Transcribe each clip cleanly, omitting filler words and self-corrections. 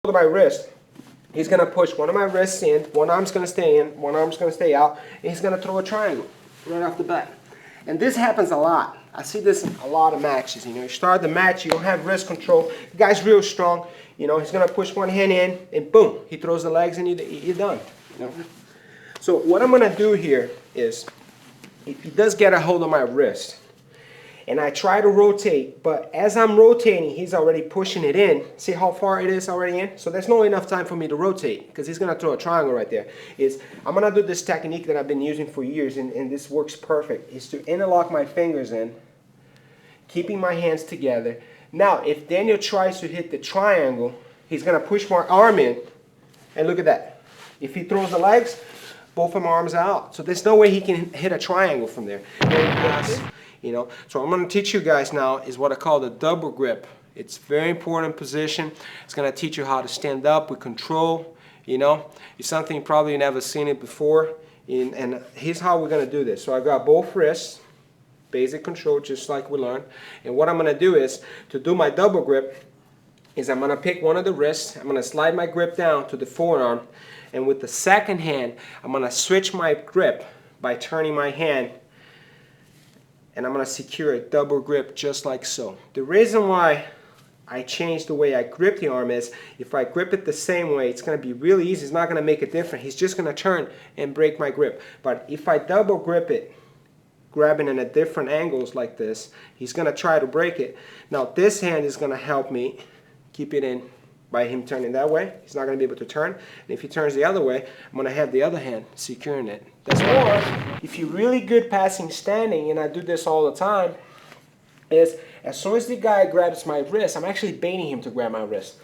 hold my wrist, he's going to push one of my wrists in, one arm's going to stay in, one arm's going to stay out, and he's going to throw a triangle right off the bat. And this happens a lot. I see this in a lot of matches. You know, you start the match, you don't have wrist control, the guy's real strong, you know, he's going to push one hand in, and boom, he throws the legs and you're done. You know? So what I'm going to do here is, if he does get a hold of my wrist, and I try to rotate, but as I'm rotating, he's already pushing it in. See how far it is already in? So there's not enough time for me to rotate, because he's going to throw a triangle right there. I'm going to do this technique that I've been using for years, and this works perfect, is to interlock my fingers in, keeping my hands together. Now, if Daniel tries to hit the triangle, he's going to push my arm in, and look at that. If he throws the legs, both of my arms are out. So there's no way he can hit a triangle from there. You know, so I'm going to teach you guys now is what I call the double grip. It's a very important position. It's going to teach you how to stand up with control. You know, it's something you probably never seen it before. And here's how we're going to do this. So I got both wrists, basic control, just like we learned. And what I'm going to do is, to do my double grip, is I'm going to pick one of the wrists. I'm going to slide my grip down to the forearm. And with the second hand, I'm going to switch my grip by turning my hand, and I'm going to secure a double grip just like so. The reason why I changed the way I grip the arm is, if I grip it the same way, it's going to be really easy. It's not going to make a difference. He's just going to turn and break my grip. But if I double grip it, grabbing it at different angles like this, he's going to try to break it. Now this hand is going to help me keep it in by him turning that way. He's not going to be able to turn. And if he turns the other way, I'm going to have the other hand securing it. That's more. If you're really good passing standing, and I do this all the time, is as soon as the guy grabs my wrist, I'm actually baiting him to grab my wrist.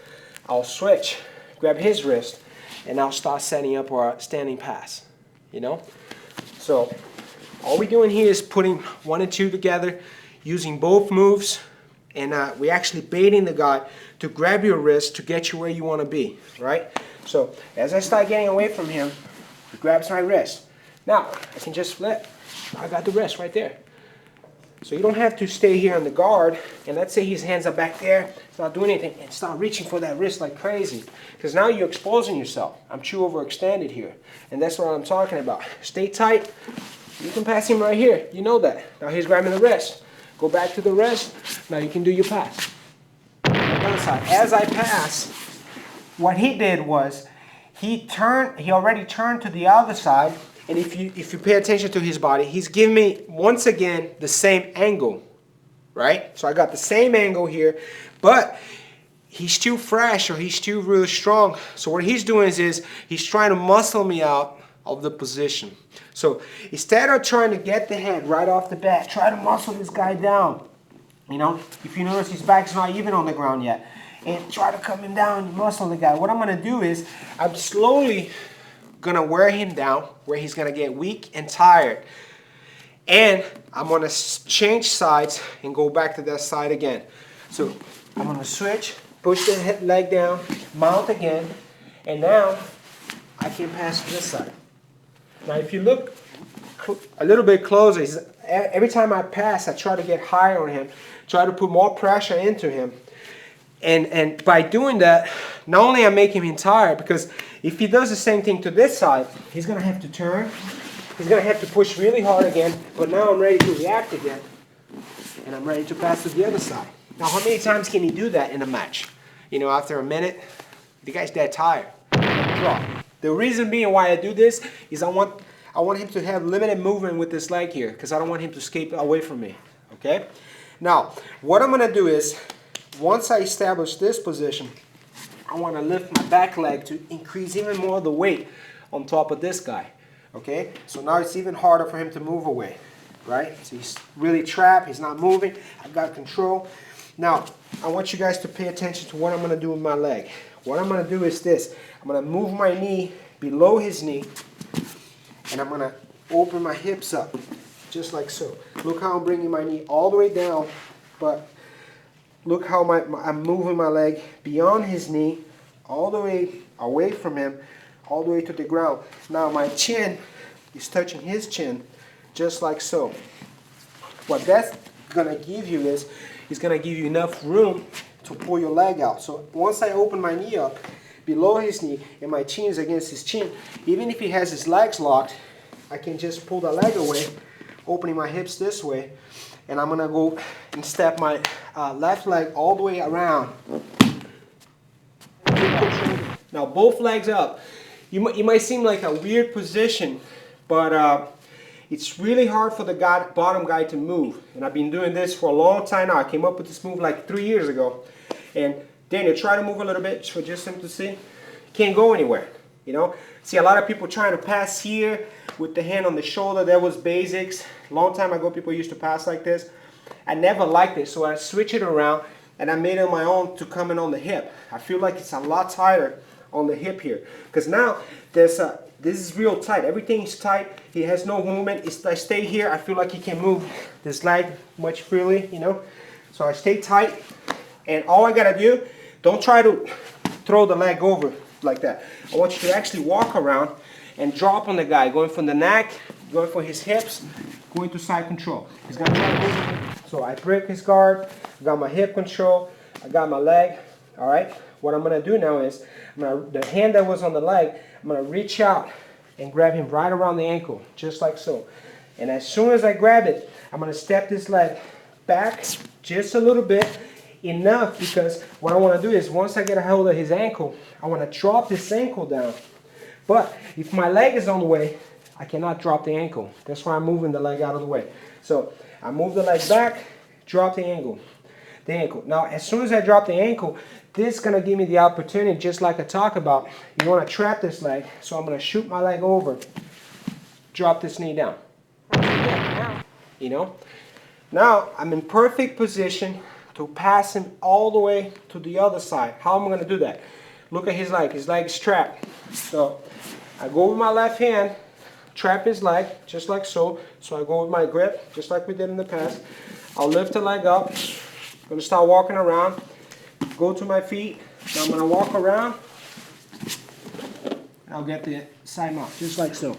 I'll switch, grab his wrist, and I'll start setting up our standing pass. You know? So all we're doing here is putting 1 and 2 together, using both moves, and we're actually baiting the guy to grab your wrist to get you where you want to be, right? So as I start getting away from him, he grabs my wrist. Now, I can just flip. I got the wrist right there. So you don't have to stay here on the guard, and let's say his hands are back there, he's not doing anything, and start reaching for that wrist like crazy. Because now you're exposing yourself. I'm too overextended here. And that's what I'm talking about. Stay tight. You can pass him right here. You know that. Now he's grabbing the wrist. Go back to the wrist. Now you can do your pass. As I pass, what he did was he already turned to the other side, and if you pay attention to his body, he's giving me once again the same angle, right? So I got the same angle here, but he's still fresh, or he's still really strong. So what he's doing is he's trying to muscle me out of the position. So instead of trying to get the head right off the bat, try to muscle this guy down. You know, if you notice his back's not even on the ground yet, and try to come him down and muscle the guy. What I'm going to do is I'm slowly going to wear him down where he's going to get weak and tired. And I'm going to change sides and go back to that side again. So I'm going to switch, push the leg down, mount again, and now I can pass to this side. Now if you look a little bit closer, every time I pass, I try to get higher on him, try to put more pressure into him. And by doing that, not only I'm making him tired, because if he does the same thing to this side, he's going to have to turn. He's going to have to push really hard again. But now I'm ready to react again. And I'm ready to pass to the other side. Now, how many times can he do that in a match? You know, after a minute, the guy's dead tired. Draw. The reason being why I do this is I want him to have limited movement with this leg here, because I don't want him to escape away from me. Okay? Now, what I'm going to do is, once I establish this position, I want to lift my back leg to increase even more of the weight on top of this guy. Okay? So now it's even harder for him to move away. Right? So he's really trapped. He's not moving. I've got control. Now, I want you guys to pay attention to what I'm going to do with my leg. What I'm going to do is this. I'm going to move my knee below his knee, and I'm going to open my hips up, just like so. Look how I'm bringing my knee all the way down, but look how I'm moving my leg beyond his knee, all the way away from him, all the way to the ground. Now my chin is touching his chin, just like so. What that's going to give you is, it's going to give you enough room to pull your leg out. So once I open my knee up, below his knee and my chin is against his chin, even if he has his legs locked, I can just pull the leg away, opening my hips this way, and I'm gonna go and step my left leg all the way around. Now both legs up. You might seem like a weird position, but it's really hard for the bottom guy to move. And I've been doing this for a long time now. I came up with this move like 3 years ago. And Daniel, try to move a little bit for just him to see. Can't go anywhere, you know. See a lot of people trying to pass here with the hand on the shoulder. That was basics. Long time ago people used to pass like this. I never liked it, so I switched it around and I made it my own to come in on the hip. I feel like it's a lot tighter on the hip here, because now this is real tight. Everything is tight. He has no movement. If I stay here, I feel like he can move this leg much freely, you know. So I stay tight, and all I gotta do, don't try to throw the leg over like that. I want you to actually walk around and drop on the guy, going from the neck, going for his hips, going to side control. He's gonna try to move. So I break his guard, I got my hip control, I got my leg. All right. What I'm gonna do now is, the hand that was on the leg, I'm gonna reach out and grab him right around the ankle, just like so. And as soon as I grab it, I'm gonna step this leg back just a little bit, enough, because what I wanna do is, once I get a hold of his ankle, I wanna drop this ankle down. But if my leg is on the way, I cannot drop the ankle. That's why I'm moving the leg out of the way. So I move the leg back, drop the ankle. Now, as soon as I drop the ankle, this is going to give me the opportunity, just like I talked about. You want to trap this leg, so I'm going to shoot my leg over, drop this knee down. You know? Now, I'm in perfect position to pass him all the way to the other side. How am I going to do that? Look at his leg. His leg is trapped. So I go with my left hand, trap his leg, just like so. So I go with my grip, just like we did in the past. I'll lift the leg up. I'm going to start walking around. Go to my feet. Now I'm going to walk around. I'll get the side mount, just like so.